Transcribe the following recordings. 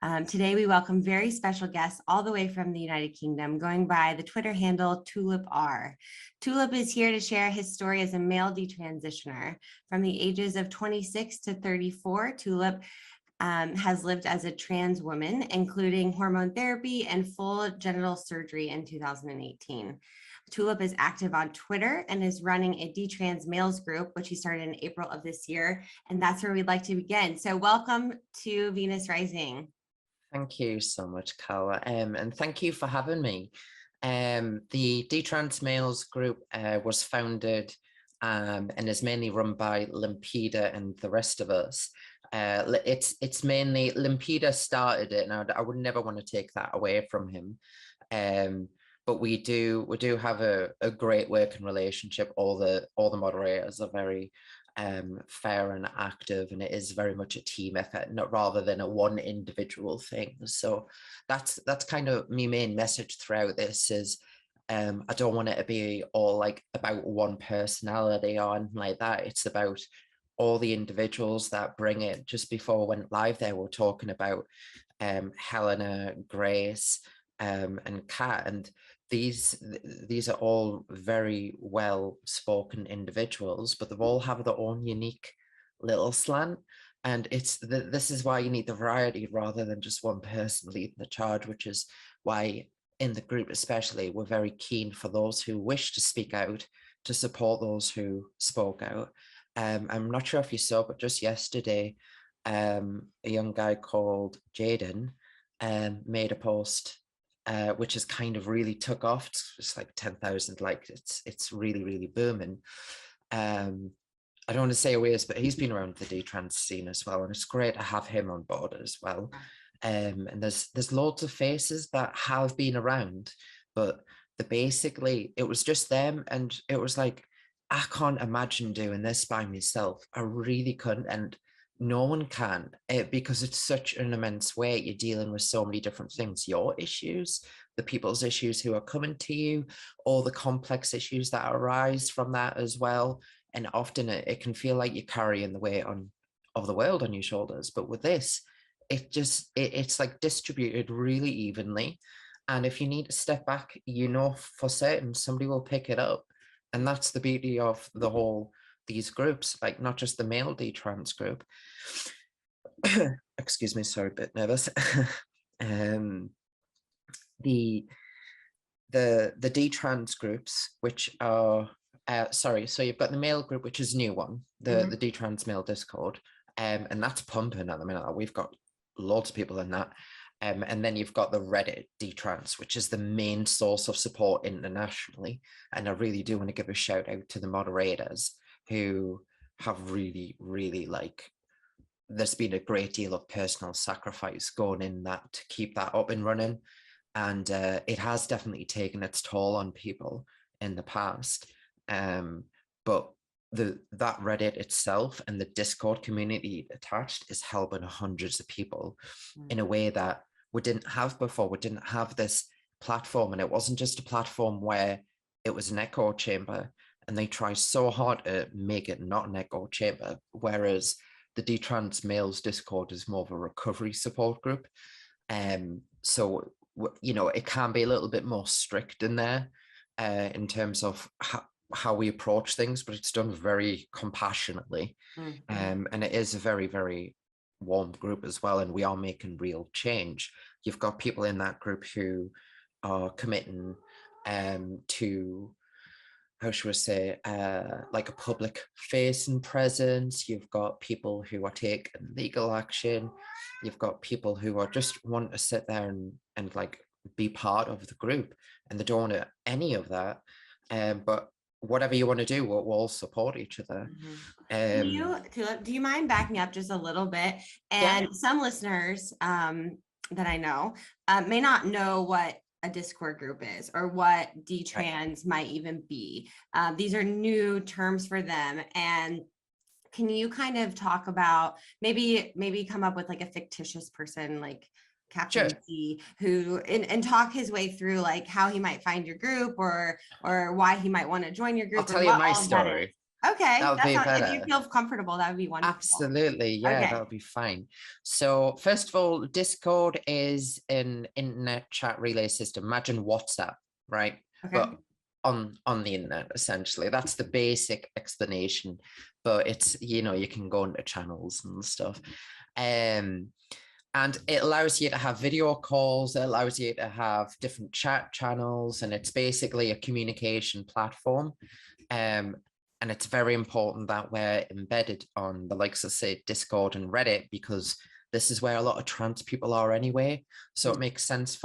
Today, we welcome very special guests all the way from the United Kingdom, going by the Twitter handle TullipR. Tullip is here to share his story as a male detransitioner. From the ages of 26 to 34, Tullip has lived as a trans woman, including hormone therapy and full genital surgery in 2018. Tullip is active on Twitter and is running a DTrans males group, which he started in April of this year. And that's where we'd like to begin. So welcome to Venus Rising. Thank you so much, Carla, and thank you for having me. The DTrans Males group was founded and is mainly run by Limpida and the rest of us. It's mainly Limpida started it, and I would never want to take that away from him. But we do have a great working relationship. All the moderators are very fair and active, and it is very much a team effort, not rather than a one individual thing. So that's kind of my main message throughout this is I don't want it to be all like about one personality or anything like that. It's about all the individuals that bring it. Just before I went live there, we're talking about Helena, Grace, and Kat, and these are all very well spoken individuals, but they all have their own unique little slant, and this is why you need the variety rather than just one person leading the charge, which is why in the group especially we're very keen for those who wish to speak out to support those who spoke out. I'm not sure if you saw, but just yesterday a young guy called Jaden made a post which has kind of really took off. It's like 10,000 likes. It's really booming. I don't want to say who he is, but he's been around the DTrans scene as well, and it's great to have him on board as well. And there's loads of faces that have been around, but basically it was just them, and it was like, I can't imagine doing this by myself. I really couldn't, and no one can, because it's such an immense weight. You're dealing with so many different things, your issues, the people's issues who are coming to you, all the complex issues that arise from that as well. And often it can feel like you're carrying the weight of the world on your shoulders. But with this, it's like distributed really evenly. And if you need to step back, for certain somebody will pick it up. And that's the beauty of the whole these groups, like not just the male DTrans group. Excuse me, sorry, a bit nervous. The DTrans groups, which are sorry, so you've got the male group, which is a new one, the DTrans male Discord, and that's pumping at the minute. We've got lots of people in that. And then you've got the Reddit DTrans, which is the main source of support internationally. And I really do want to give a shout out to the moderators who have really like, there's been a great deal of personal sacrifice going in that to keep that up and running. And it has definitely taken its toll on people in the past. But that Reddit itself and the Discord community attached is helping hundreds of people in a way that we didn't have before. We didn't have this platform, and it wasn't just a platform where it was an echo chamber, and they try so hard to make it not an echo chamber, whereas the DTrans males Discord is more of a recovery support group. So, it can be a little bit more strict in there in terms of how we approach things, but it's done very compassionately. And it is a very warm group as well, and we are making real change. You've got people in that group who are committing to, how should I say, like a public face and presence. You've got people who are taking legal action. You've got people who are just want to sit there and like be part of the group, and they don't want any of that. But whatever you want to do, we'll all support each other. Do you mind backing up just a little bit? And some listeners that I know may not know what a Discord group is or what DTrans might even be. These are new terms for them. And can you kind of talk about maybe come up with like a fictitious person, like Captain C, who and talk his way through like how he might find your group or why he might want to join your group? I'll tell you my story. Okay, That would that be sounds, if you better. feel comfortable, that would be wonderful. Absolutely. Yeah, that Okay. would be fine. So first of all, Discord is an internet chat relay system. Imagine WhatsApp, right? Okay. But on the internet, essentially. That's the basic explanation. But it's, you know, you can go into channels and stuff. And it allows you to have video calls, it allows you to have different chat channels, and it's basically a communication platform. And it's very important that we're embedded on the likes of, say, Discord and Reddit, because this is where a lot of trans people are anyway. So it makes sense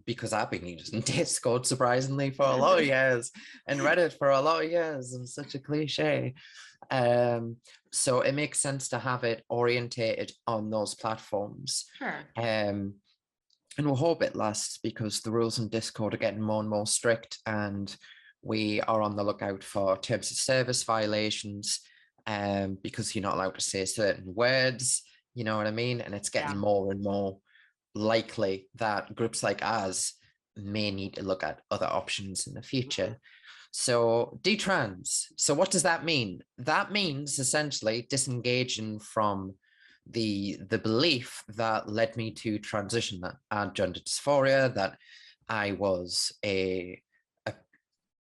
because I've been using Discord surprisingly for a lot of years and Reddit for a lot of years. I'm such a cliche. So it makes sense to have it orientated on those platforms. Sure. And we'll hope it lasts, because the rules in Discord are getting more and more strict, and we are on the lookout for terms of service violations, because you're not allowed to say certain words, you know what I mean? And it's getting more and more likely that groups like ours may need to look at other options in the future. So DTrans. So what does that mean? That means essentially disengaging from the belief that led me to transition, that I had gender dysphoria, that I was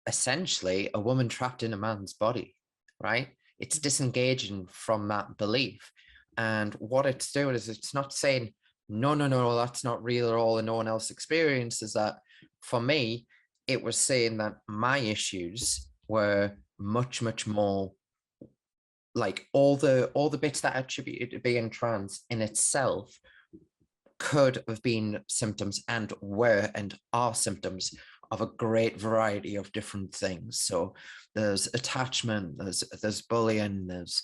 essentially a woman trapped in a man's body, right? It's disengaging from that belief. And what it's doing is it's not saying, no, no, no, that's not real at all, and no one else experiences that. For me, it was saying that my issues were much, much more like all the bits that attributed to being trans in itself could have been symptoms, and were and are symptoms of a great variety of different things. So there's attachment, there's bullying, there's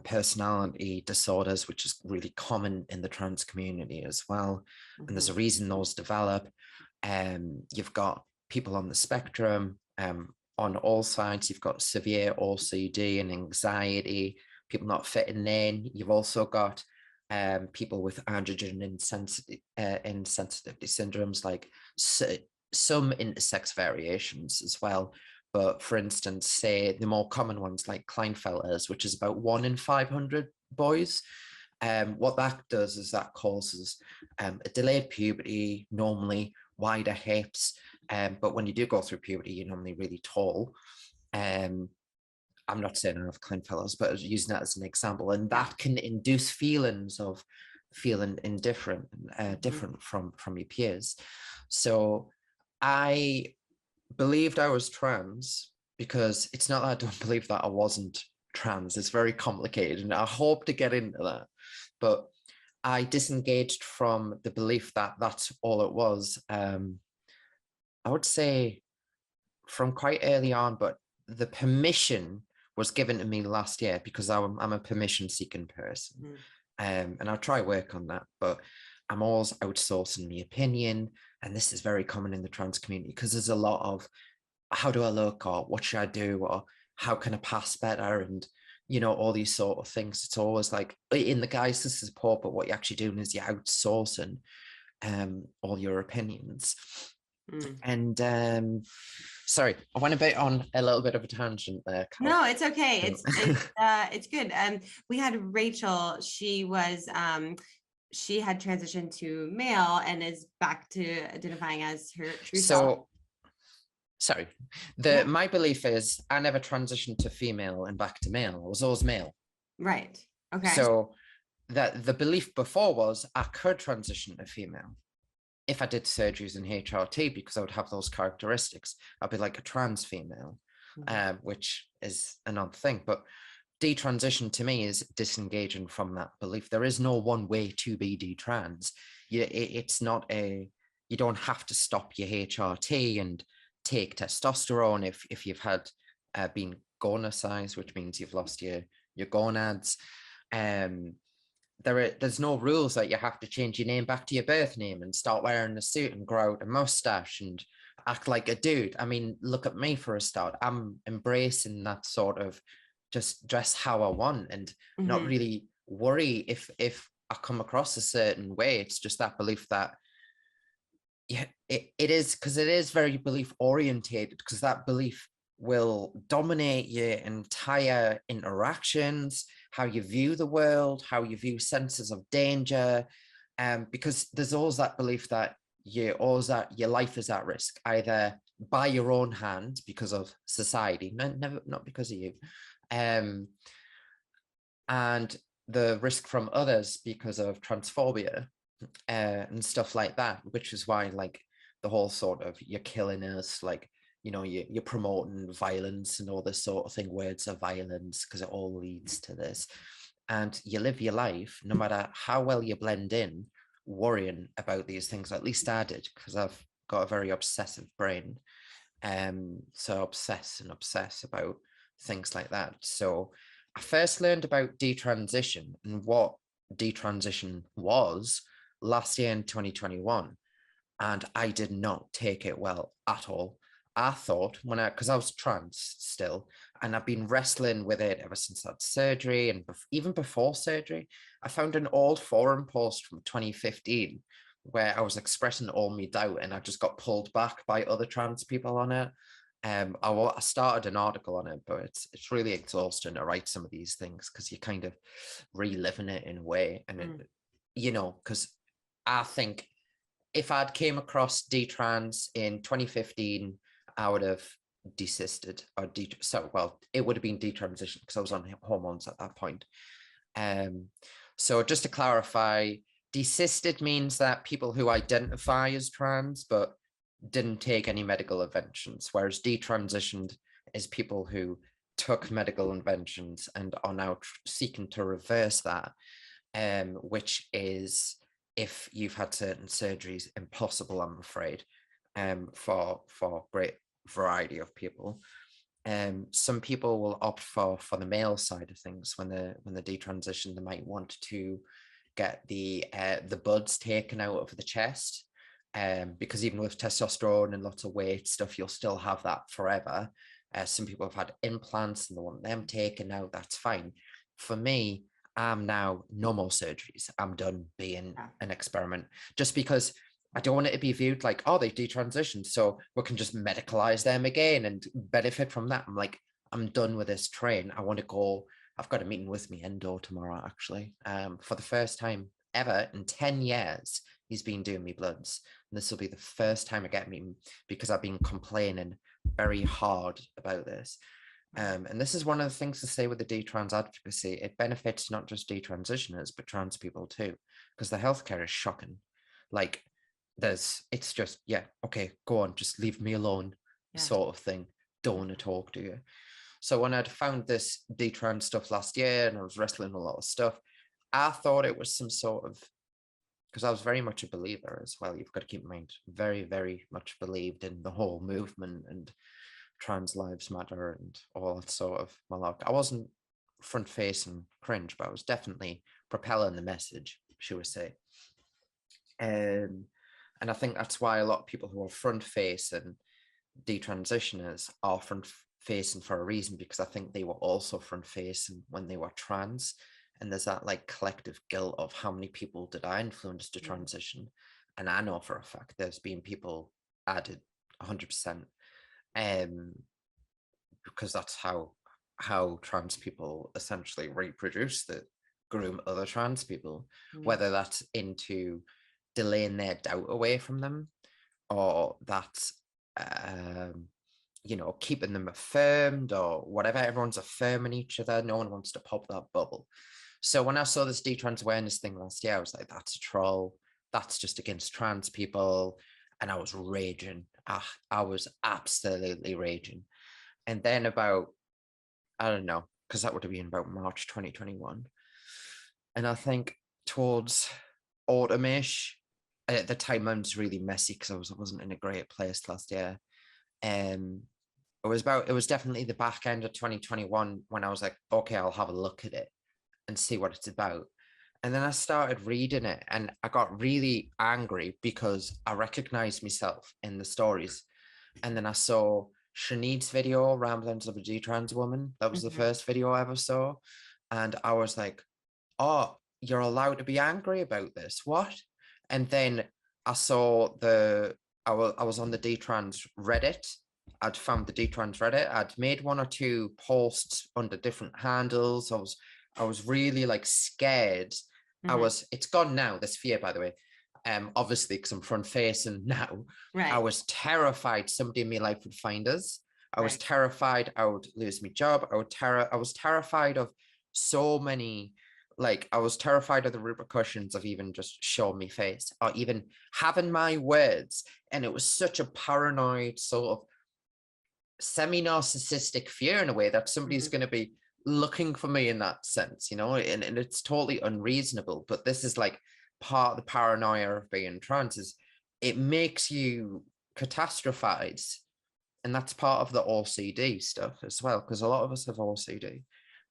personality disorders, which is really common in the trans community as well. And there's a reason those develop. You've got people on the spectrum, on all sides. You've got severe OCD and anxiety, people not fitting in. You've also got people with androgen insensitivity syndromes, like some intersex variations as well. But for instance, say the more common ones like Klinefelter's, which is about 1 in 500 boys. What that does is that causes a delayed puberty, normally wider hips. But when you do go through puberty, you're normally really tall. I'm not saying I have Klinefelter's, but I was using that as an example. And that can induce feelings of feeling indifferent, different from your peers. So I believed I was trans, because it's not that I don't believe that I wasn't trans. It's very complicated, and I hope to get into that. But I disengaged from the belief that that's all it was. I would say from quite early on, but the permission was given to me last year, because I'm a permission-seeking person. And I'll try work on that, but I'm always outsourcing my opinion. And this is very common in the trans community, because there's a lot of, how do I look, or what should I do, or how can I pass better, and you know, all these sort of things. It's always like in the guise of support, but what you're actually doing is you're outsourcing all your opinions. And sorry, I went a bit on a little bit of a tangent there, Cal. No, it's okay. It's good. We had Rachel. She was she had transitioned to male and is back to identifying as her true self. Sorry, my belief is I never transitioned to female and back to male. I was always male. Right. Okay. So that the belief before was I could transition to female if I did surgeries in HRT, because I would have those characteristics. I'd be like a trans female, which is an odd thing. But detransition to me is disengaging from that belief. There is no one way to be detrans. It's not you don't have to stop your HRT and take testosterone if you've had been gonocized, which means you've lost your gonads. There's no rules that you have to change your name back to your birth name and start wearing a suit and grow out a mustache and act like a dude. I mean, look at me for a start. I'm embracing that sort of just dress how I want and not really worry if I come across a certain way. It's just that belief that, yeah, it is, because it is very belief orientated, because that belief will dominate your entire interactions, how you view the world, how you view senses of danger, because there's always that belief that your life is at risk, either by your own hand because of society, not because of you, and the risk from others because of transphobia and stuff like that, which is why like the whole sort of you're killing us, like, you know, you're promoting violence and all this sort of thing, words of violence, because it all leads to this. And you live your life, no matter how well you blend in, worrying about these things. At least I did, because I've got a very obsessive brain. So obsess about things like that. So I first learned about detransition and what detransition was last year in 2021. And I did not take it well at all. I thought because I was trans still, and I've been wrestling with it ever since that surgery, and even before surgery. I found an old forum post from 2015 where I was expressing all my doubt, and I just got pulled back by other trans people on it. I started an article on it, but it's really exhausting to write some of these things because you're kind of reliving it in a way, and it, you know, because I think if I'd came across DTrans in 2015, I would have desisted or it would have been detransition because I was on hormones at that point. So just to clarify, desisted means that people who identify as trans but didn't take any medical interventions, whereas detransitioned is people who took medical interventions and are now seeking to reverse that, which is, if you've had certain surgeries, impossible, I'm afraid, for great variety of people. Some people will opt for the male side of things when they detransition. They might want to get the buds taken out of the chest, because even with testosterone and lots of weight stuff, you'll still have that forever. Some people have had implants and they want them taken out. That's fine. For me, I'm now no more surgeries. I'm done being an experiment, just because I don't want it to be viewed like, oh, they detransitioned, so we can just medicalize them again and benefit from that. I'm like, I'm done with this train. I want to go. I've got a meeting with me endo tomorrow, actually. For the first time ever in 10 years, he's been doing me bloods. And this will be the first time I get a meeting, because I've been complaining very hard about this. And this is one of the things to say with the DTrans advocacy. It benefits not just detransitioners, but trans people too, because the healthcare is shocking. Like, it's just, yeah, okay, go on, just leave me alone, sort of thing. Don't want to talk to you. So when I'd found this DTrans stuff last year and I was wrestling a lot of stuff, I thought it was some sort of, because I was very much a believer as well. You've got to keep in mind, very, very much believed in the whole movement and trans lives matter and all that sort of malarkey. I wasn't front facing cringe, but I was definitely propelling the message, should we say. And I think that's why a lot of people who are front facing detransitioners are front facing for a reason, because I think they were also front facing when they were trans. And there's that like collective guilt of how many people did I influence to transition. And I know for a fact there's been people added 100%. Because that's how trans people essentially reproduce, that groom other trans people, whether that's into delaying their doubt away from them, or that's you know, keeping them affirmed, or whatever. Everyone's affirming each other. No one wants to pop that bubble. So when I saw this DTrans awareness thing last year, I was like, that's a troll. That's just against trans people. And I was raging. I was absolutely raging. And then about, I don't know, because that would have been about March 2021. And I think towards autumn-ish, at the time I was really messy because I wasn't in a great place last year. It was definitely the back end of 2021 when I was like, okay, I'll have a look at it and see what it's about. And then I started reading it and I got really angry because I recognized myself in the stories. And then I saw Shanide's video, Ramblings of a DTrans Woman. That was the first video I ever saw. And I was like, oh, you're allowed to be angry about this. What? And then I saw I was on the DTrans Reddit, I'd found the DTrans Reddit. I'd made 1 or 2 posts under different handles. I was really like scared. Mhm. It's gone now, this fear, by the way. Obviously, because I'm front facing now. I Right, was terrified somebody in my life would find us. I was right. terrified I would lose my job. I was terrified of so many, like I was terrified of the repercussions of even just showing me face or even having my words. And it was such a paranoid sort of semi-narcissistic fear in a way that somebody's Mhm. going to be looking for me in that sense, you know, and it's totally unreasonable. But this is like part of the paranoia of being trans is it makes you catastrophize. And that's part of the OCD stuff as well, because a lot of us have OCD,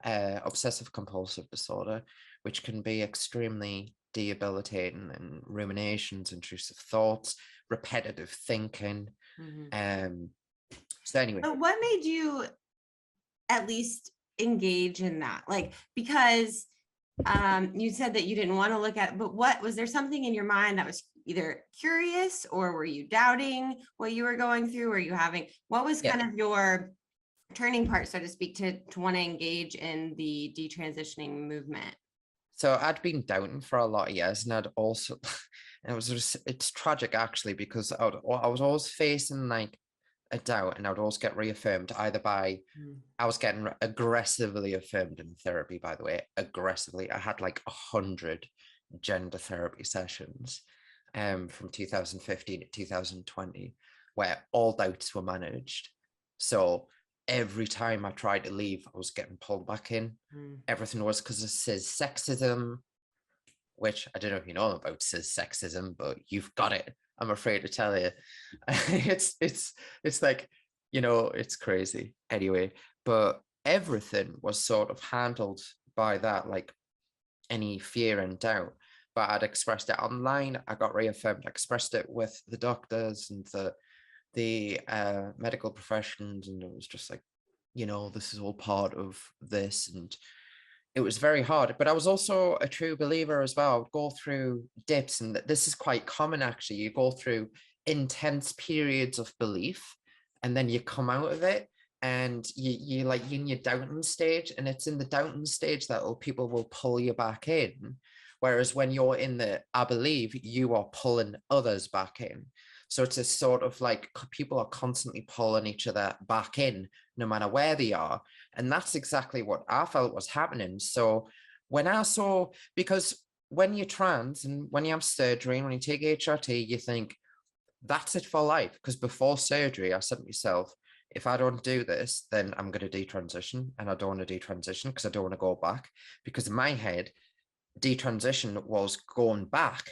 obsessive compulsive disorder, which can be extremely debilitating, and ruminations, intrusive thoughts, repetitive thinking. Mhm. Um, so anyway, But what made you at least engage in that? Like, because you said that you didn't want to look at, but what was there something in your mind that was either curious, or were you doubting what you were going through? Were you having, what was yeah. kind of your turning part, so to speak, to want to engage in the detransitioning movement? So I'd been doubting for a lot of years, and I'd also, and it was just, it's tragic actually, because I was always facing like a doubt, and I would always get reaffirmed either by, Mm. I was getting aggressively affirmed in therapy, by the way, aggressively. I had like 100 gender therapy sessions from 2015 to 2020, where all doubts were managed. So every time I tried to leave, I was getting pulled back in. Mm. Everything was because of cis sexism, which I don't know if you know about cis sexism, but you've got it. I'm afraid to tell you. It's like, you know, it's crazy. Anyway, but everything was sort of handled by that, like any fear and doubt. But I'd expressed it online. I got reaffirmed. I expressed it with the doctors and the medical professions, and it was just like, you know, this is all part of this. And it was very hard, but I was also a true believer as well. I would go through dips, and this is quite common actually. You go through intense periods of belief, and then you come out of it, and you like you're in your doubting stage, and it's in the doubting stage that people will pull you back in. Whereas when you're in the I believe, you are pulling others back in. So it's a sort of like people are constantly pulling each other back in, no matter where they are. And that's exactly what I felt was happening. So when I saw, because when you're trans and when you have surgery and when you take HRT, you think that's it for life. Because before surgery, I said to myself, if I don't do this, then I'm going to detransition, and I don't want to detransition because I don't want to go back. Because in my head, detransition was going back.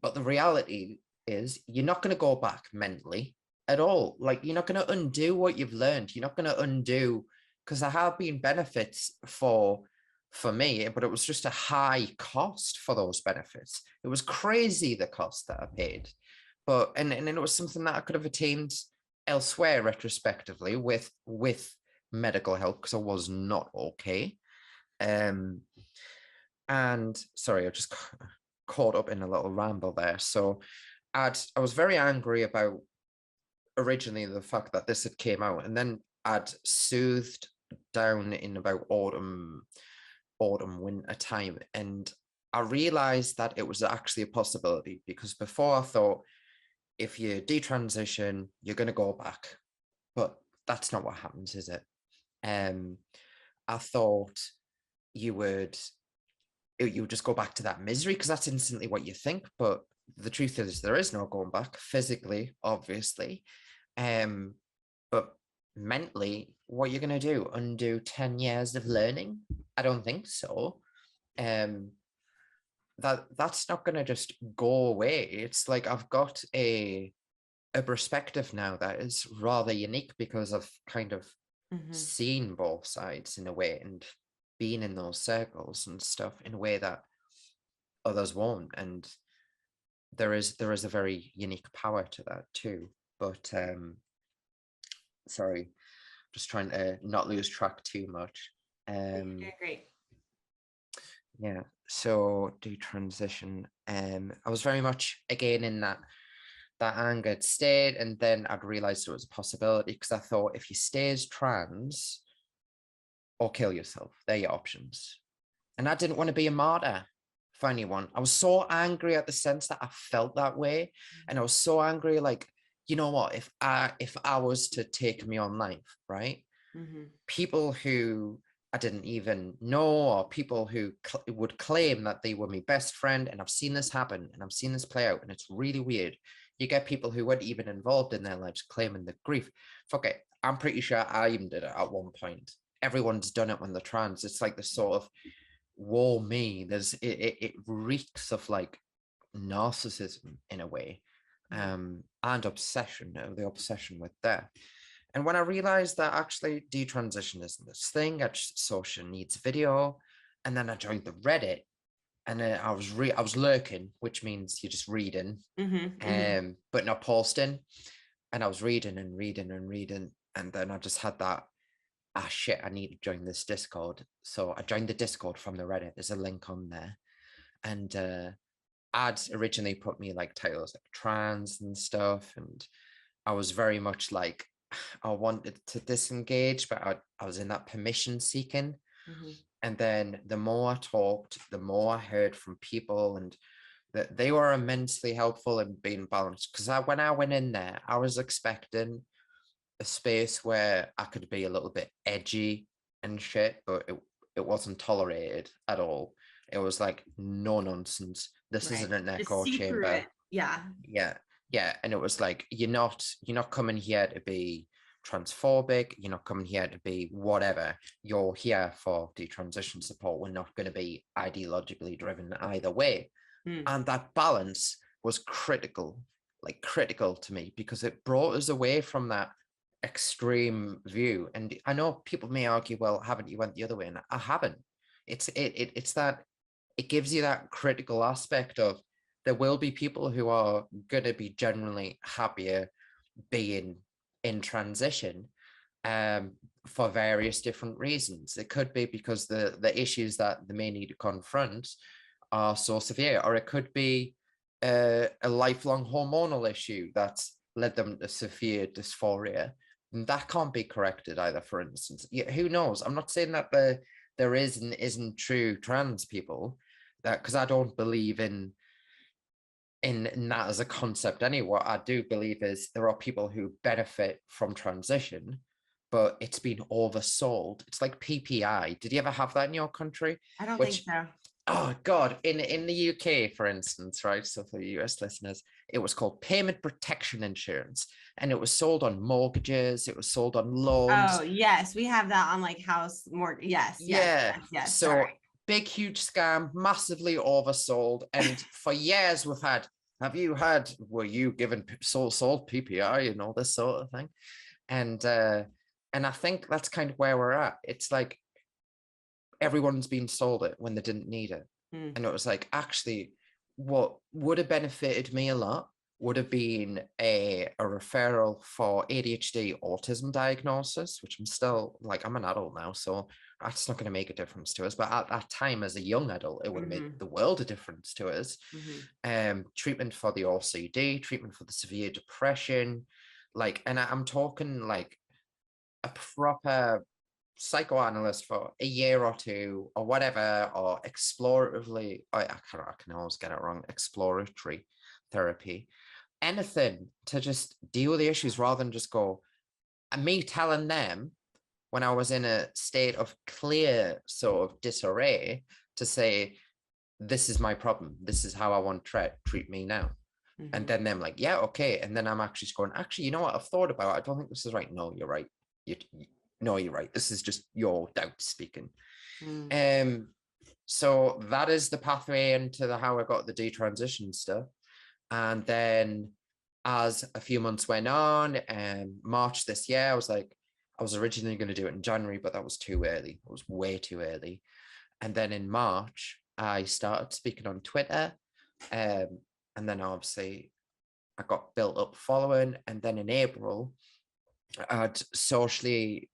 But the reality is you're not going to go back mentally at all. Like you're not going to undo what you've learned. You're not going to undo, because there have been benefits for me, but it was just a high cost for those benefits. It was crazy the cost that I paid. But and it was something that I could have attained elsewhere retrospectively with medical help, because I was not okay. Um and sorry, I just caught up in a little ramble there. So I was very angry about originally the fact that this had came out, and then I'd soothed down in about autumn winter time, and I realized that it was actually a possibility, because before I thought if you detransition you're going to go back, but that's not what happens, is it? um I thought you would just go back to that misery, because that's instantly what you think. But the truth is there is no going back physically, obviously. But mentally, what you're going to do, undo 10 years of learning? I don't think so. um that's not going to just go away. It's like I've got a perspective now that is rather unique, because I've kind of Mhm. seen both sides in a way, and been in those circles and stuff in a way that others won't. And there is a very unique power to that too. But sorry, just trying to not lose track too much. You're um doing great. yeah, so detransition, I was very much again in that that anger had stayed, and then I'd realized it was a possibility because I thought if you stay as trans or kill yourself, they're your options. And I didn't want to be a martyr for anyone. I was so angry at the sense that I felt that way. And I was so angry, like, you know what, if I was to take my own life, right? People who I didn't even know, or people who would claim that they were my best friend. And I've seen this happen, and I've seen this play out, and it's really weird. You get people who weren't even involved in their lives claiming the grief. Fuck it. I'm pretty sure I even did it at one point. Everyone's done it when they're trans. It's like this sort of woe me. It reeks of like narcissism in a way, and obsession, the obsession with death. And when I realized that actually detransition isn't this thing, I just social needs video, and then I joined the Reddit, and I was lurking, which means you're just reading, but not posting. And I was reading and reading and reading, and then I just had that, ah shit, I need to join this Discord. So I joined the Discord from the Reddit. There's a link on there, and I'd originally put me like titles like trans and stuff, and I was very much like, I wanted to disengage, but I was in that permission seeking. And then the more I talked, the more I heard from people, and that they were immensely helpful in being balanced. Because when I went in there, I was expecting a space where I could be a little bit edgy and shit, but it wasn't tolerated at all. It was like, no nonsense. This isn't an echo chamber. Yeah. And it was like, you're not coming here to be transphobic. You're not coming here to be whatever. You're here for detransition support. We're not going to be ideologically driven either way. And that balance was critical to me, because it brought us away from that extreme view. And I know people may argue, well, haven't you went the other way? And I haven't. It's that it gives you that critical aspect of, there will be people who are going to be generally happier being in transition, for various different reasons. It could be because the issues that they may need to confront are so severe, or it could be a lifelong hormonal issue that's led them to severe dysphoria. And that can't be corrected either, for instance. Who knows? I'm not saying that there is and isn't true trans people, that, because I don't believe in that as a concept anyway. What I do believe is there are people who benefit from transition, but it's been oversold. It's like PPI. Did you ever have that in your country? I don't think so. Oh God, in the UK, for instance, right? So for US listeners, it was called payment protection insurance, and it was sold on mortgages. It was sold on loans. Oh yes, we have that on like house mortgage. Yes. So sorry. Big, huge scam, massively oversold. And for years we've had, have you had, were you given sold PPI and all this sort of thing? And I think that's kind of where we're at. It's like everyone's been sold it when they didn't need it. And it was like, actually, what would have benefited me a lot would have been a referral for ADHD autism diagnosis, which I'm still like, I'm an adult now, so that's not going to make a difference to us. But at that time, as a young adult, it would have made the world a difference to us. Treatment for the OCD, treatment for the severe depression, like, and I'm talking like a proper psychoanalyst for a year or two or whatever, or exploratively, I can always get it wrong, exploratory therapy, anything to just deal with the issues rather than just go, and me telling them when I was in a state of clear sort of disarray to say, this is my problem, this is how I want to treat me now. And then them like, yeah, okay. And then I'm actually going, actually, you know what, I've thought about it, I don't think this is right. No, you're right. No, you're right. This is just your doubt speaking. So that is the pathway into how I got the detransition stuff. And then as a few months went on, March this year, I was originally going to do it in January, but that was too early. It was way too early. And then in March, I started speaking on Twitter. And then obviously I got built up following. And then in April, I'd socially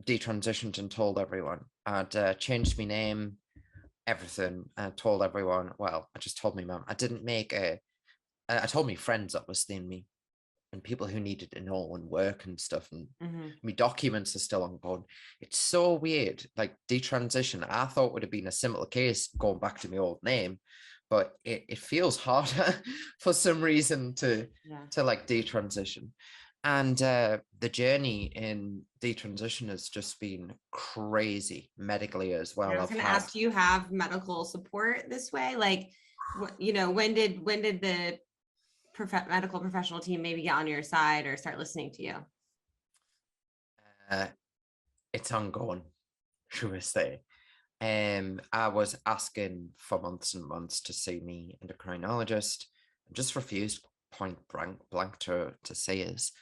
detransitioned and told everyone. I'd changed my name, everything, and told everyone. Well, I just told my mum. I didn't make a I told my friends that was seeing me and people who needed to know and work and stuff, and my documents are still ongoing. It's so weird, like detransition. I thought would have been a simple case going back to my old name, but it feels harder for some reason to like detransition. And the journey in detransition has just been crazy medically as well. I was going to ask, do you have medical support this way? Like, you know, when did the medical professional team maybe get on your side or start listening to you? It's ongoing, should we say. I was asking for months and months to see me endocrinologist, and just refused point blank to see us.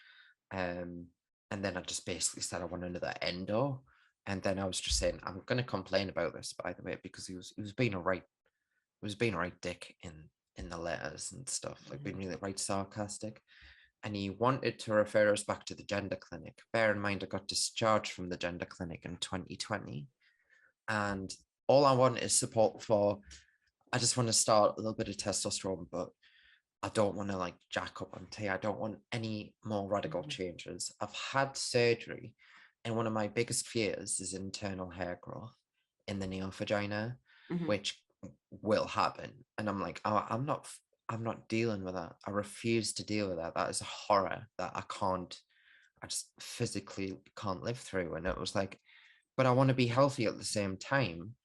And then I just basically said I want another endo. And then I was just saying, I'm going to complain about this, by the way, because he was being a right dick in the letters and stuff, like being really right sarcastic. And he wanted to refer us back to the gender clinic. Bear in mind, I got discharged from the gender clinic in 2020. And all I want is support for, I just want to start a little bit of testosterone, but I don't want to like jack up on tea. I don't want any more radical changes. I've had surgery, and one of my biggest fears is internal hair growth in the neovagina, which will happen. And I'm like, oh, I'm not dealing with that. I refuse to deal with that. That is a horror that I just physically can't live through. And it was like, but I want to be healthy at the same time.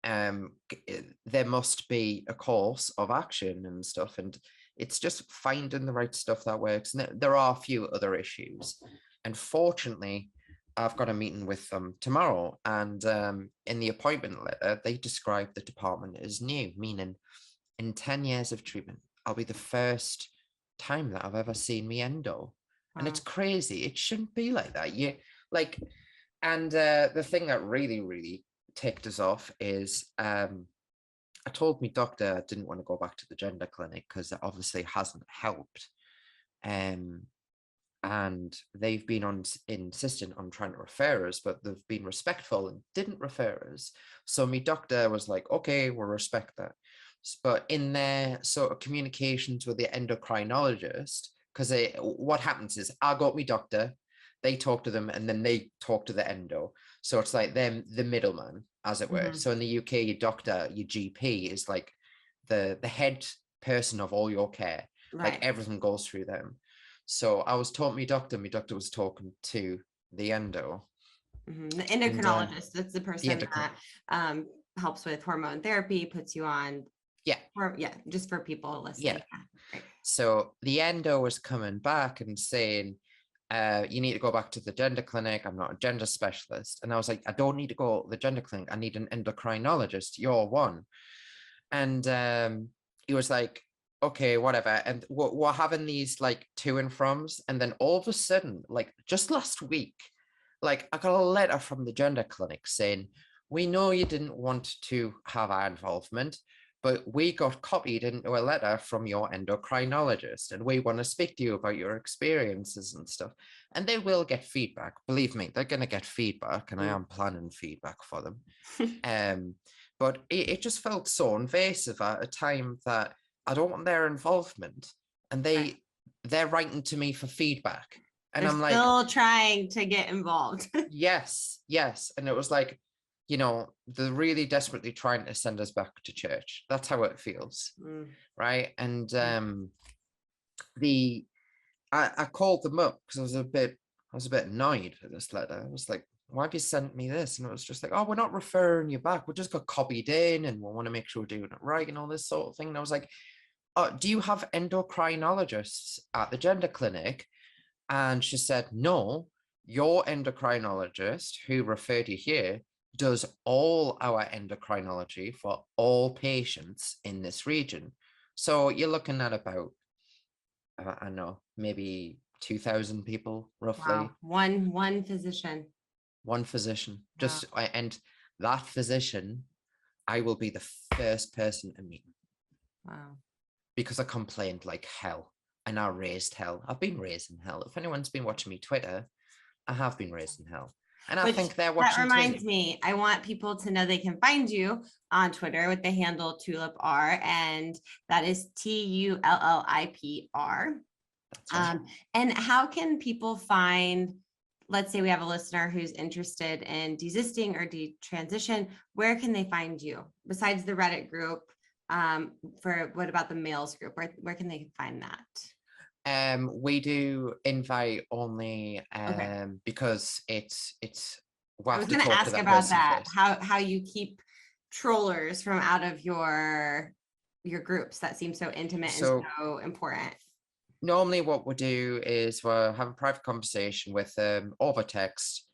There must be a course of action and stuff, and it's just finding the right stuff that works. And there are a few other issues, and fortunately I've got a meeting with them tomorrow, and in the appointment letter they describe the department as new, meaning in 10 years of treatment I'll be the first time that I've ever seen me endo. And it's crazy. It shouldn't be like that. You like, and the thing that really ticked us off is I told my doctor I didn't want to go back to the gender clinic because it obviously hasn't helped. And they've been insistent on trying to refer us, but they've been respectful and didn't refer us. So my doctor was like, okay, we'll respect that. But in their sort of communications with the endocrinologist, because what happens is I got my doctor, they talk to them, and then they talk to the endo. So it's like them, the middleman, as it were. So in the UK, your doctor, your GP is like the head person of all your care. Right. Like everything goes through them. So I was taught my doctor was talking to the endo. The endocrinologist, that's the person that helps with hormone therapy, puts you on. Just for people listening. Right. So the endo was coming back and saying, you need to go back to the gender clinic. I'm not a gender specialist. And I was like, I don't need to go to the gender clinic. I need an endocrinologist. You're one. And he was like, okay, whatever. And we're having these like to and froms. And then all of a sudden, like just last week, like I got a letter from the gender clinic saying, we know you didn't want to have our involvement, but we got copied into a letter from your endocrinologist, and we want to speak to you about your experiences and stuff. And they will get feedback. Believe me, they're going to get feedback, and I am planning feedback for them. But it just felt so invasive at a time that I don't want their involvement, and they're writing to me for feedback. And I'm like, still trying to get involved. yes. And it was like, you know, they're really desperately trying to send us back to church. That's how it feels. Right. And I called them up because I was a bit annoyed with this letter. I was like, why have you sent me this? And it was just like, oh, we're not referring you back. We just got copied in and we want to make sure we're doing it right and all this sort of thing. And I was like, do you have endocrinologists at the gender clinic? And she said, no, your endocrinologist who referred you here does all our endocrinology for all patients in this region. So you're looking at about, I don't know, maybe 2,000 people roughly. Wow. One physician. One physician. Just and that physician, I will be the first person to meet. Wow. Because I complained like hell. And I raised hell. I've been raised in hell. If anyone's been watching me Twitter, I have been raised in hell. And I Which think they're that watching reminds too. me, I want people to know they can find you on Twitter with the handle TullipR, and that is TullipR. That's right. And how can people find, let's say we have a listener who's interested in desisting or detransition, where can they find you besides the Reddit group? For what about the males group? Where can they find that? We do invite only Okay. because it's we I have was to going to talk to ask that about person that, first. how you keep trollers from out of your groups that seem so intimate and So so important. normally what we'll do is we'll have a private conversation with them over text,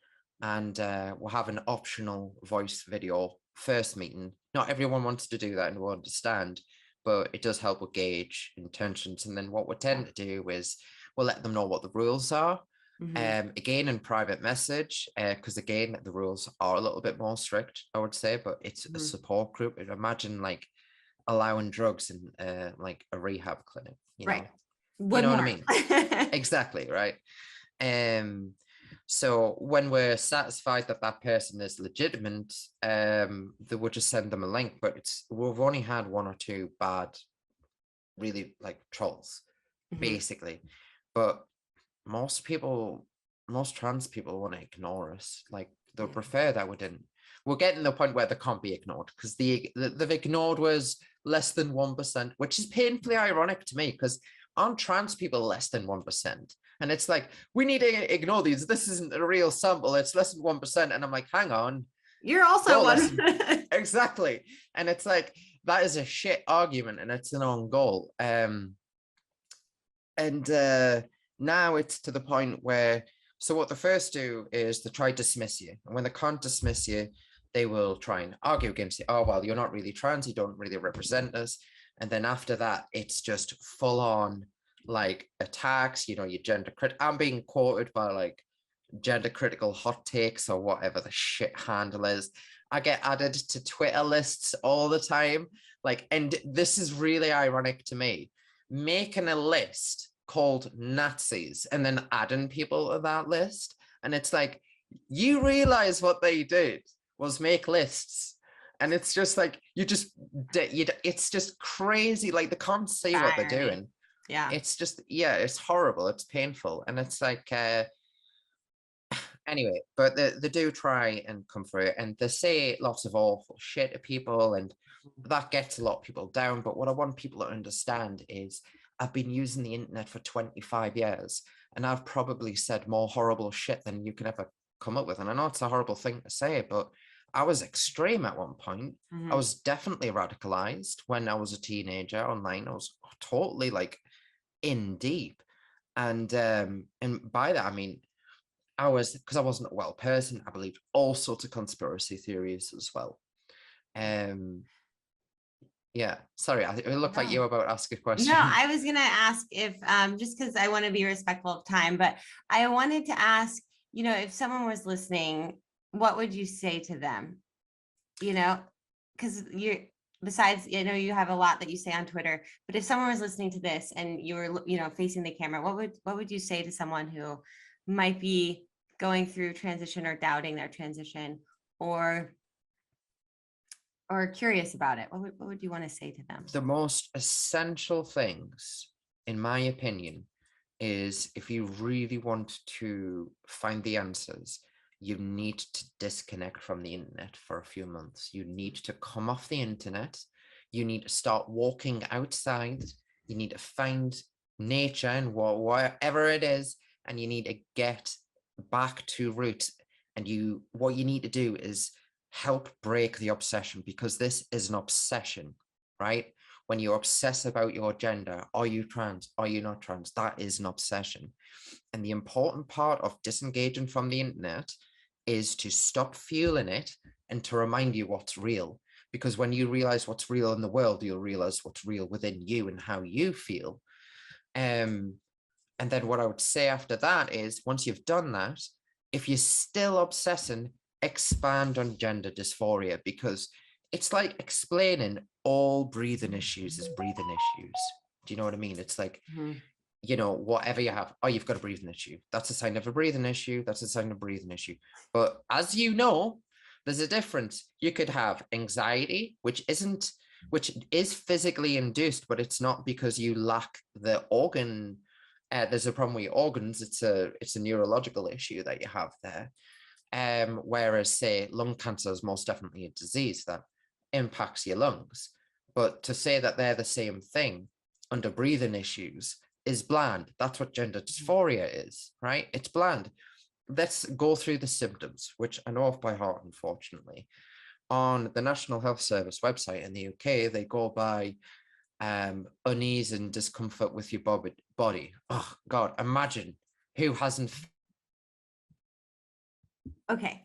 and we'll have an optional voice video first meeting. Not everyone wants to do that and will understand, but it does help with gauge intentions. And then what we tend to do is we'll let them know what the rules are. Again, in private message, because again, the rules are a little bit more strict, I would say, but it's a support group. Imagine like allowing drugs in like a rehab clinic, Right. you Would know what I more. mean? Exactly, right? So when we're satisfied that that person is legitimate, they would just send them a link. But we've only had one or two bad, really like trolls, basically. But most trans people want to ignore us. Like they'll prefer that we didn't. We're getting to the point where they can't be ignored because they've ignored was less than 1%, which is painfully ironic to me because aren't trans people less than 1%? And it's like, we need to ignore these. This isn't a real sample. It's less than 1%. And I'm like, hang on. You're also one. Exactly. And it's like, that is a shit argument and it's an own goal. Now it's to the point where, so what they first do is they try to dismiss you. And when they can't dismiss you, they will try and argue against you. Oh, well, you're not really trans. You don't really represent us. And then after that, it's just full on like attacks, your gender crit. I'm being quoted by like gender critical hot takes or whatever the shit handle is. I get added to Twitter lists all the time. Like, and this is really ironic to me. Making a list called Nazis and then adding people to that list. And it's like, you realize what they did was make lists. And it's just like, it's just crazy. Like they can't see what they're doing. Yeah. It's just, yeah, it's horrible. It's painful. And it's like, anyway, but they do try and come through and they say lots of awful shit to people and that gets a lot of people down. But what I want people to understand is I've been using the internet for 25 years and I've probably said more horrible shit than you can ever come up with. And I know it's a horrible thing to say, but I was extreme at one point. I was definitely radicalized when I was a teenager online. I was totally like in deep. And by that, I mean, because I wasn't a well person, I believed all sorts of conspiracy theories as well. Yeah, sorry, it looked like you were about to ask a question. No, I was going to ask if, just because I want to be respectful of time, but I wanted to ask, if someone was listening, what would you say to them? Because besides, you have a lot that you say on Twitter, but if someone was listening to this and you were, facing the camera, what would you say to someone who might be going through transition or doubting their transition or curious about it? What would you want to say to them? The most essential things, in my opinion, is if you really want to find the answers, you need to disconnect from the internet for a few months. You need to come off the internet. You need to start walking outside. You need to find nature and whatever it is, and you need to get back to roots. And what you need to do is help break the obsession, because this is an obsession, right? When you obsess about your gender, are you trans? Are you not trans? That is an obsession. And the important part of disengaging from the internet is to stop fueling it and to remind you what's real. Because when you realize what's real in the world, you'll realize what's real within you and how you feel. And then what I would say after that is, once you've done that, if you're still obsessing, expand on gender dysphoria, because it's like explaining all breathing issues is breathing issues. Do you know what I mean? It's like you know, whatever you have, oh, you've got a breathing issue. That's a sign of a breathing issue. That's a sign of a breathing issue. But as you know, there's a difference. You could have anxiety, which is physically induced, but it's not because you lack the organ. There's a problem with your organs. It's a neurological issue that you have there. Whereas, say, lung cancer is most definitely a disease that impacts your lungs. But to say that they're the same thing under breathing issues is bland. That's what gender dysphoria is, right? It's bland. Let's go through the symptoms, which I know off by heart, unfortunately. On the National Health Service website in the UK, they go by unease and discomfort with your body. Oh, God, imagine who hasn't. Okay.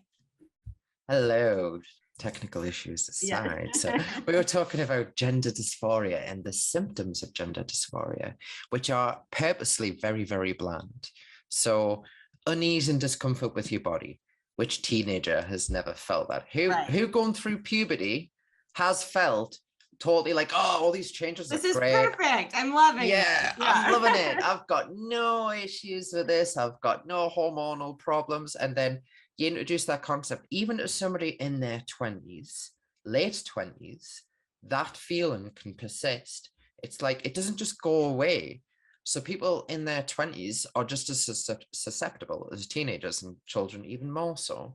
Hello, technical issues aside. So we were talking about gender dysphoria and the symptoms of gender dysphoria, which are purposely very, very bland. So unease and discomfort with your body. Which teenager has never felt that? Who going through puberty has felt totally like, oh, all these changes This are is great. perfect. I'm loving it. Yeah, I'm loving it. I've got no issues with this. I've got no hormonal problems. And then you introduce that concept, even to somebody in their 20s, late 20s, that feeling can persist. It's like, it doesn't just go away. So people in their 20s are just as susceptible as teenagers and children, even more so.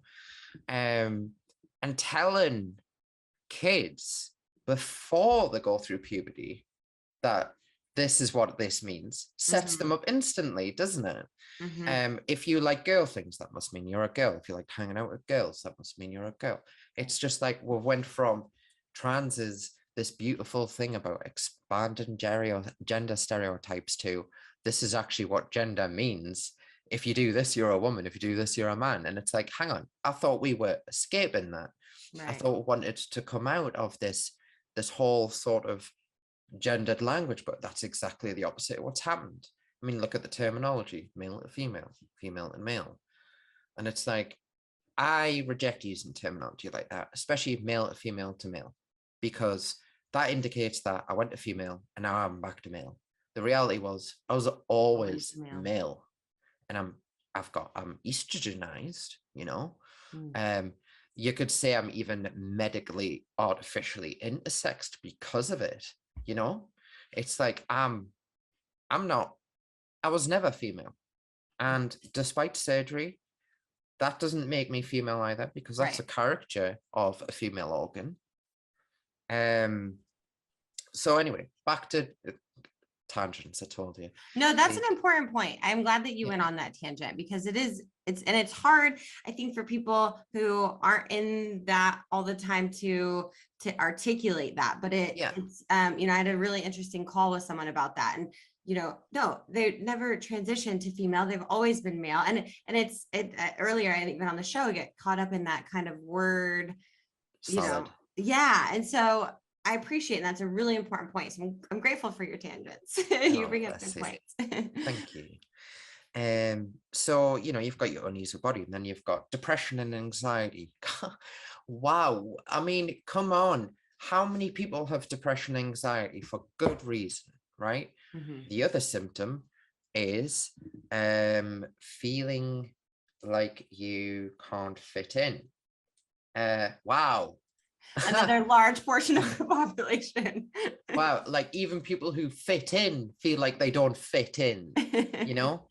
And telling kids before they go through puberty that this is what this means sets them up instantly, doesn't it? If you like girl things, that must mean you're a girl. If you like hanging out with girls, that must mean you're a girl. It's just like we went from trans is this beautiful thing about expanding gender stereotypes to this is actually what gender means. If you do this, you're a woman. If you do this, you're a man. And it's like, hang on, I thought we were escaping that. Right. I thought we wanted to come out of this whole sort of gendered language, but that's exactly the opposite of what's happened. I mean, look at the terminology, male to female, female to male. And it's like, I reject using terminology like that, especially male to male, because that indicates that I went to female and now I'm back to male. The reality was I was always male and I'm estrogenized, you know. You could say I'm even medically artificially intersexed because of it, you know. It's like I was never female, and despite surgery, that doesn't make me female either, because that's a caricature of a female organ. So anyway, back to tangents. I told you. No, that's an important point. I'm glad that you went on that tangent, because it's hard, I think, for people who aren't in that all the time to articulate that. But it's you know, I had a really interesting call with someone about that, and you know, no, they never transitioned to female. They've always been male. And it's earlier, I think, even on the show, get caught up in that kind of word, you know. Yeah. And so I appreciate it. That's a really important point. So I'm grateful for your tangents. You bring up good points. Thank you. So, you know, you've got your uneasy body, and then you've got depression and anxiety. Wow. I mean, come on. How many people have depression and anxiety for good reason, right? The other symptom is feeling like you can't fit in. Wow. Another large portion of the population. Wow, like even people who fit in feel like they don't fit in, you know?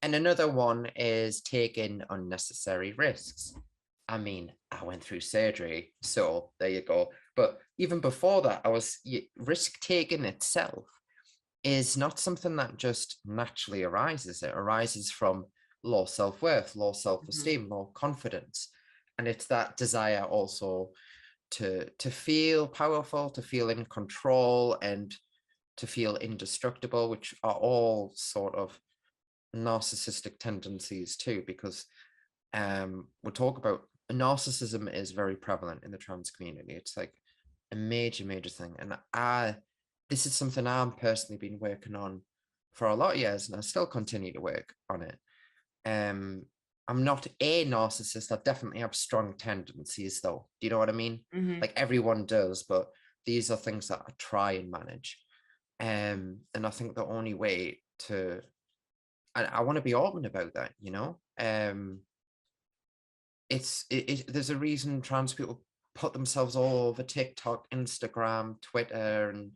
And another one is taking unnecessary risks. I mean, I went through surgery, so there you go. But even before that, risk taking itself is not something that just naturally arises. It arises from low self-worth, low self-esteem, low confidence. And it's that desire also to feel powerful, to feel in control, and to feel indestructible, which are all sort of narcissistic tendencies too, because we'll talk about narcissism is very prevalent in the trans community. It's like a major thing, and this is something I'm personally been working on for a lot of years, and I still continue to work on it. I'm not a narcissist. I definitely have strong tendencies, though. Do you know what I mean? Like everyone does, but these are things that I try and manage. And I think the only way to, I want to be open about that, there's a reason trans people put themselves all over TikTok, Instagram, Twitter, and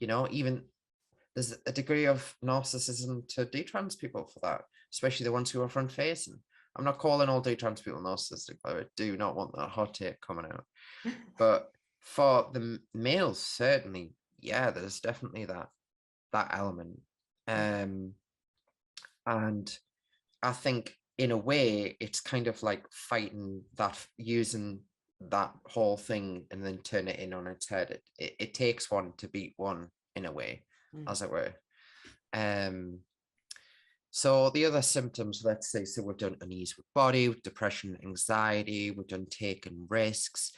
even there's a degree of narcissism to DTrans people for that, especially the ones who are front facing. I'm not calling all DTrans people narcissistic, but I do not want that hot take coming out. But for the males, certainly, yeah, there's definitely that element. And I think in a way it's kind of like fighting that, using that whole thing and then turn it in on its head. It takes one to beat one in a way, as it were. So the other symptoms, let's say, so we've done unease with body, depression, anxiety, we've done taking risks,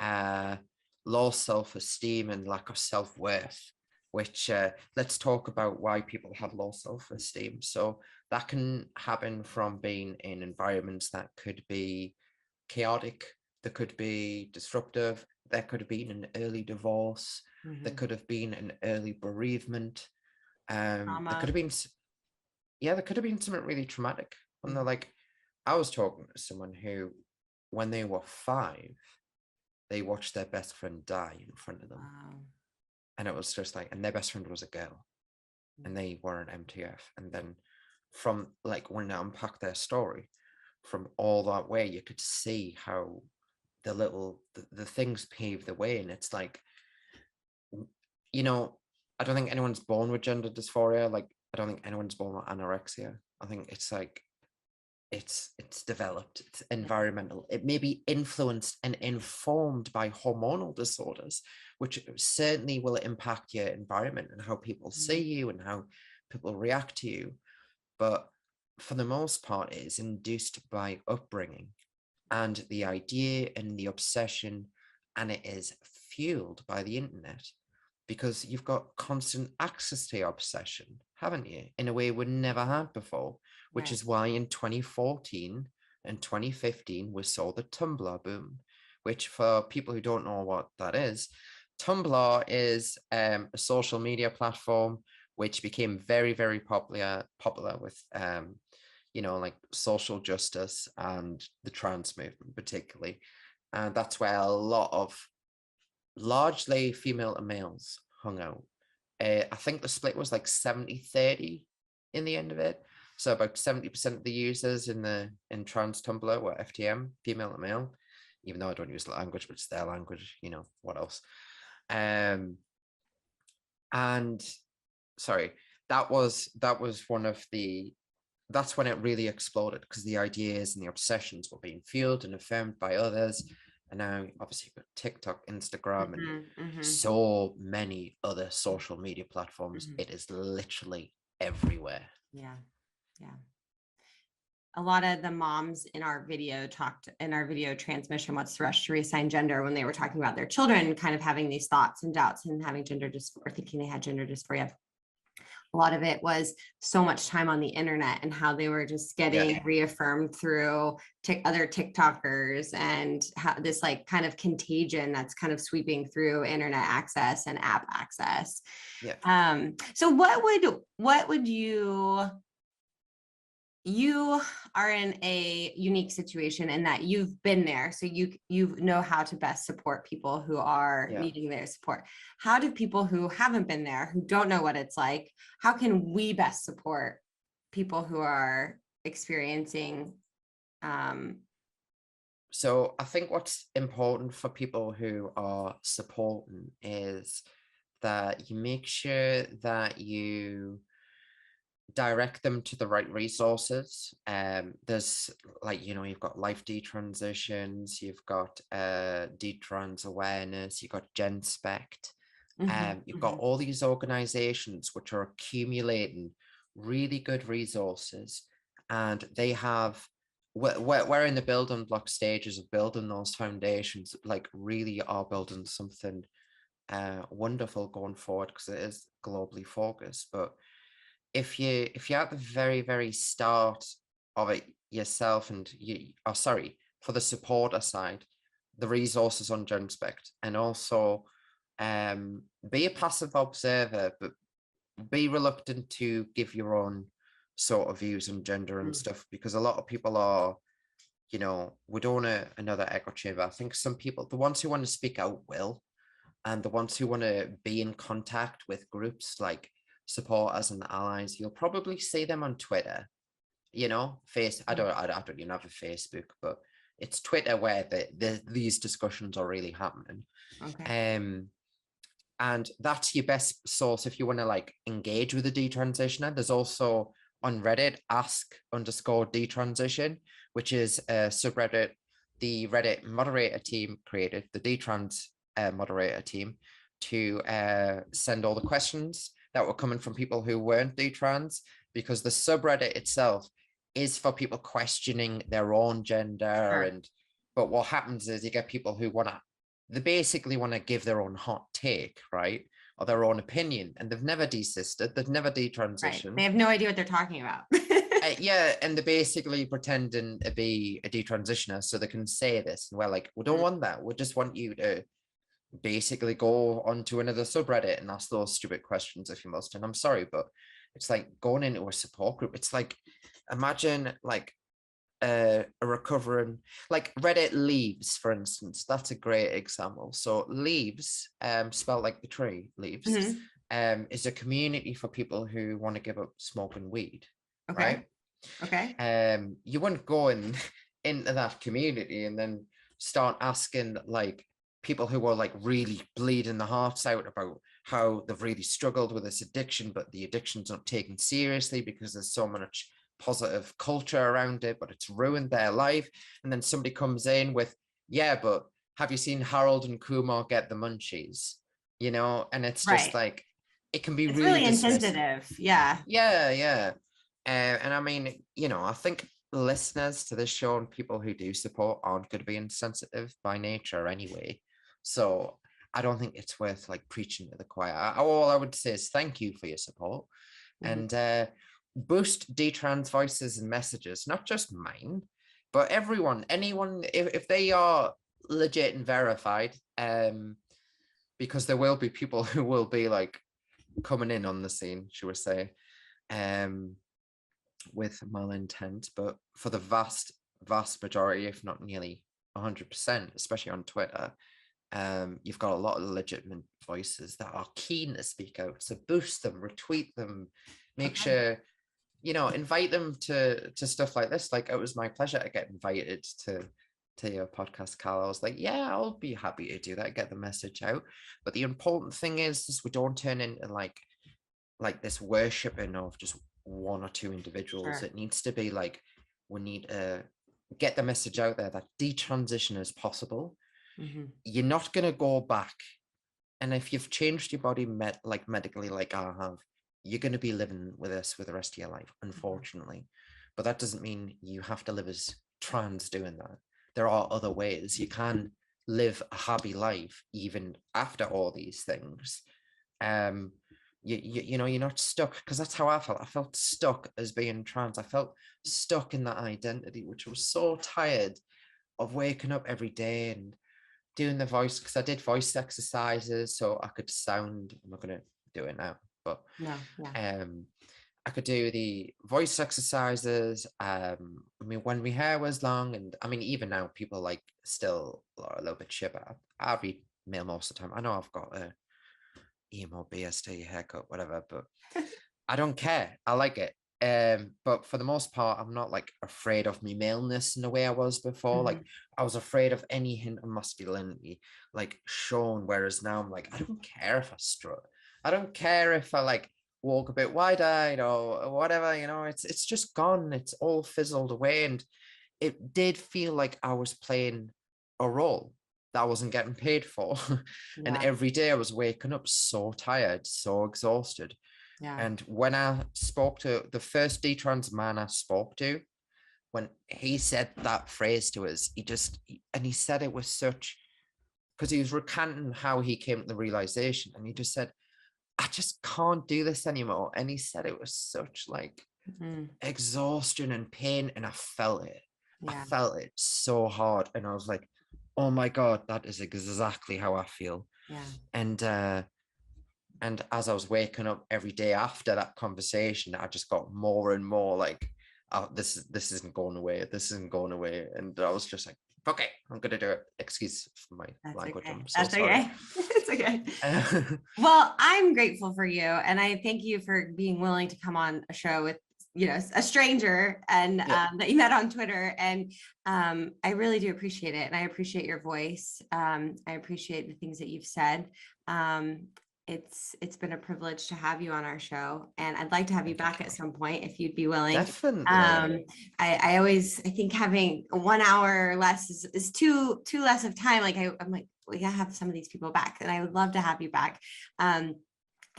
low self-esteem and lack of self-worth, which let's talk about why people have low self-esteem. So that can happen from being in environments that could be chaotic, that could be disruptive, there could have been an early divorce, there could have been an early bereavement, there could have been, there could have been something really traumatic. And they're like, I was talking to someone who, when they were 5, they watched their best friend die in front of them. Wow. And it was just like, and their best friend was a girl, and they were an MTF. And then from like, when I unpacked their story, from all that way, you could see how the things paved the way. And it's like, I don't think anyone's born with gender dysphoria. Like, I don't think anyone's born with anorexia. I think it's like, it's developed, it's environmental. It may be influenced and informed by hormonal disorders, which certainly will impact your environment and how people see you and how people react to you. But for the most part, it is induced by upbringing and the idea and the obsession, and it is fueled by the internet, because you've got constant access to your obsession, haven't you? In a way we never had before, which is why in 2014 and 2015, we saw the Tumblr boom, which, for people who don't know what that is, Tumblr is a social media platform which became very, very popular with, like social justice and the trans movement particularly. And that's where a lot of largely female and males hung out. I think the split was like 70-30 in the end of it. So about 70% of the users in trans Tumblr were FTM, female and male, even though I don't use the language, but it's their language, what else? And sorry, that was one of the, that's when it really exploded, because the ideas and the obsessions were being fueled and affirmed by others. And now obviously you've got TikTok, Instagram, and so many other social media platforms. It is literally everywhere. Yeah. A lot of the moms in our video transmission, What's the Rush to Reassign Gender, when they were talking about their children kind of having these thoughts and doubts and having gender dysphoria, or thinking they had gender dysphoria. A lot of it was so much time on the internet and how they were just getting reaffirmed through other TikTokers, and how this like kind of contagion that's kind of sweeping through internet access and app access. So what would you are in a unique situation in that you've been there, so you know how to best support people who are needing their support. How do people who haven't been there, who don't know what it's like, how can we best support people who are experiencing So I think what's important for people who are supporting is that you make sure that you direct them to the right resources. There's like, you've got life detransitions, you've got DTrans awareness, you've got GenSpect, you've got all these organizations which are accumulating really good resources, and they have, we're in the building block stages of building those foundations, like really are building something wonderful going forward, because it is globally focused. But if you're at the very, very start of it yourself, and for the supporter side, the resources on GenSpect, and also be a passive observer, but be reluctant to give your own sort of views on gender and stuff, because a lot of people are, you know, we don't want another echo chamber. I think some people, the ones who want to speak out will, and the ones who want to be in contact with groups like supporters and allies, you'll probably see them on Twitter, you know, I don't even have a Facebook, but it's Twitter where these discussions are really happening. Okay. And that's your best source if you want to like engage with a detransitioner. There's also on Reddit, ask_detransition, which is a subreddit the Reddit moderator team created, the DTrans moderator team, to send all the questions that were coming from people who weren't DTrans, because the subreddit itself is for people questioning their own gender. Sure. But what happens is you get people who they basically want to give their own hot take, right? Or their own opinion, and they've never desisted, they've never detransitioned. Right. They have no idea what they're talking about. Yeah, and they're basically pretending to be a detransitioner so they can say this. And we're like, we don't want that. We just want you to basically go onto another subreddit and ask those stupid questions if you must. And I'm sorry, but it's like going into a support group. It's like, imagine like a recovering, like Reddit Leaves, for instance. That's a great example. So Leaves, spelled like the tree leaves, is a community for people who want to give up smoking weed. Okay. Right. Okay. You wouldn't go into that community and then start asking like people who are like really bleeding their hearts out about how they've really struggled with this addiction, but the addiction's not taken seriously because there's so much positive culture around it, but it's ruined their life. And then somebody comes in with, yeah, but have you seen Harold and Kumar get the munchies? You know, and it's just like, it can be it's really insensitive. Yeah. Yeah. And I mean, you know, I think listeners to this show and people who do support aren't going to be insensitive by nature anyway. So I don't think it's worth like preaching to the choir. All I would say is thank you for your support, and boost DTrans voices and messages, not just mine, but anyone, if they are legit and verified, because there will be people who will be like coming in on the scene, should we say, with malintent, but for the vast majority, if not nearly 100%, especially on Twitter, you've got a lot of legitimate voices that are keen to speak out. So boost them, retweet them, make sure, you know, invite them to stuff like this. Like, it was my pleasure to get invited to your podcast, Carl. I was like, yeah, I'll be happy to do that, get the message out. But the important thing is we don't turn into like this worshipping of just one or two individuals. It needs to be like, we need to get the message out there that detransition is possible. You're not going to go back, and if you've changed your body medically like I have, you're going to be living with this for the rest of your life, unfortunately. But that doesn't mean you have to live as trans doing that. There are other ways you can live a happy life even after all these things. You know, you're not stuck, because that's how I felt. I felt stuck as being trans. I felt stuck in that identity, which was so tired of waking up every day and doing the voice, because I did voice exercises so I could sound, I'm not going to do it now, but I could do the voice exercises. I mean, when my hair was long, and I mean, even now people like still are a little bit shit, but I read mail most of the time. I know I've got a emo BST haircut, whatever, but I don't care. I like it. But for the most part, I'm not like afraid of me maleness in the way I was before. Like, I was afraid of any hint of masculinity like shown, whereas now I'm like, I don't care if I strut. I don't care if I like walk a bit wide-eyed or whatever, you know, it's just gone. It's all fizzled away. And it did feel like I was playing a role that I wasn't getting paid for. And every day I was waking up so tired, so exhausted. And when I spoke to the first DTrans man I spoke to, when he said that phrase to us, he said it with such, because he was recanting how he came to the realization, and he just said, I just can't do this anymore. And he said it was such like exhaustion and pain, and I felt it. I felt it so hard, and I was like, oh my God, that is exactly how I feel. And And as I was waking up every day after that conversation, I just got more and more like, oh, this isn't going away. This isn't going away. And I was just like, okay, I'm gonna do it. Excuse for my That's language. okay. I'm so That's sorry. okay. It's okay. Well, I'm grateful for you, and I thank you for being willing to come on a show with, a stranger, and Yeah. that you met on Twitter. And I really do appreciate it, and I appreciate your voice. I appreciate the things that you've said. It's been a privilege to have you on our show, and I'd like to have you Thank you, back at Carol. some point if you'd be willing. Definitely. I think having 1 hour or less is too less of time. Like I'm like, we gotta have some of these people back, and I would love to have you back.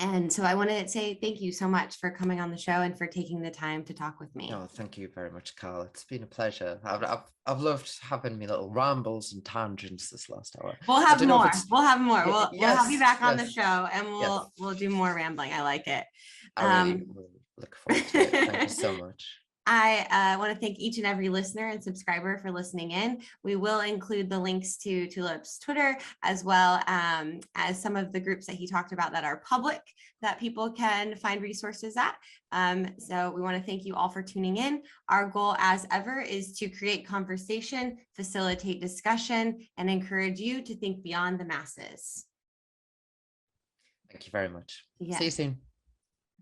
And so I want to say thank you so much for coming on the show and for taking the time to talk with me. Oh, thank you very much, Carl. It's been a pleasure. I've loved having me little rambles and tangents this last hour. We'll I have don't know if more. it's We'll have more. We'll have you yes, back on the yes, show, and yes. we'll do more rambling. I like it. I really look forward to it. Thank you so much. I want to thank each and every listener and subscriber for listening in. We will include the links to Tullip's Twitter, as well as some of the groups that he talked about that are public, that people can find resources at. So we want to thank you all for tuning in. Our goal, as ever, is to create conversation, facilitate discussion, and encourage you to think beyond the masses. Thank you very much. Yeah. See you soon.